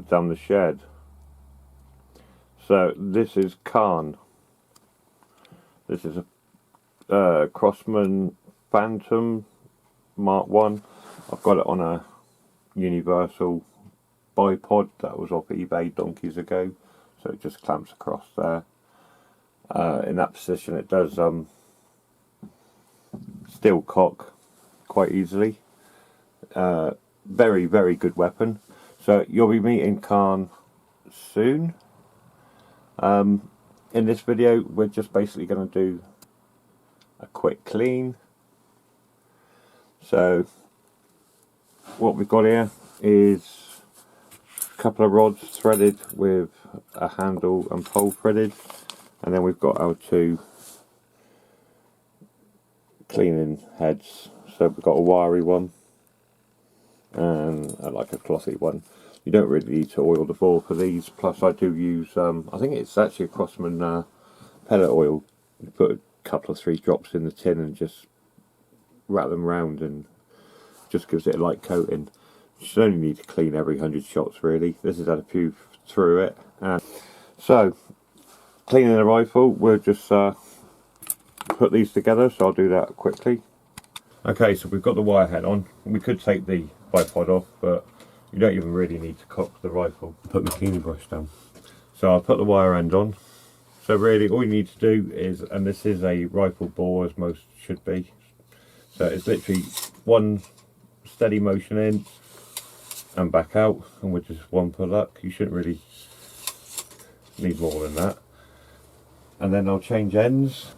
down the shed. So this is Khan. This is a Crossman Phantom Mark 1. I've got it on a universal bipod that was off eBay donkeys ago, so it just clamps across there. In that position it does still cock quite easily. Very, very good weapon. So you'll be meeting Khan soon. In this video we're just basically going to do a quick clean. So what we've got here is a couple of rods threaded with a handle and pole threaded, and then we've got our two cleaning heads. So we've got a wiry one and like a clothy one. You don't really need to oil the bore for these, plus I do use I think it's actually a Crossman pellet oil. You put a couple of 3 drops in the tin and just wrap them round, and just gives it a light coating. You should only need to clean every 100 shots really. This has had a few through it. So cleaning the rifle, we'll just put these together, so I'll do that quickly. Okay, so we've got the wire head on. We could take the bipod off, but you don't even really need to cock the rifle. Put my cleaning brush down. So I'll put the wire end on. So really all you need to do is, and this is a rifle bore as most should be, so it's literally one steady motion in and back out, and with just one pull up. You shouldn't really need more than that. And then I'll change ends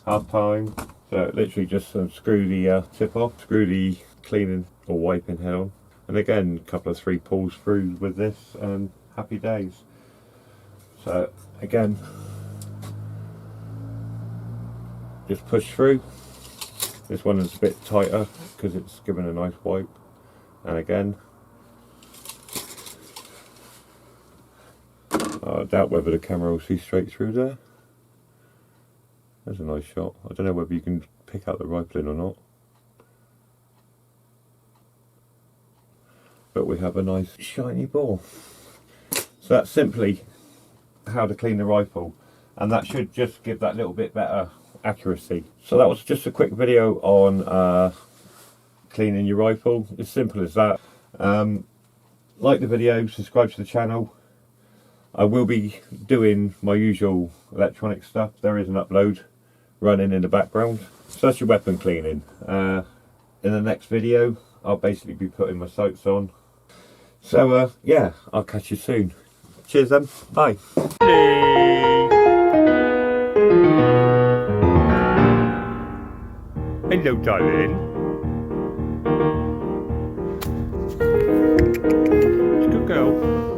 half time. So literally just screw the tip off, screw the cleaning or wiping head on, and again a couple of 3 pulls through with this, and happy days. So again, just push through. This one is a bit tighter because it's given a nice wipe, and again, I doubt whether the camera will see straight through there. There's a nice shot. I don't know whether you can pick out the rifling or not, but we have a nice shiny bore. So that's simply how to clean the rifle, and that should just give that little bit better accuracy. So that was just a quick video on cleaning your rifle. It's simple as that. Like the video, subscribe to the channel. I will be doing my usual electronic stuff. There is an upload running in the background. So that's your weapon cleaning. In the next video I'll basically be putting my sights on. So yeah, I'll catch you soon. Cheers then, bye. Hello darling. It's a good girl.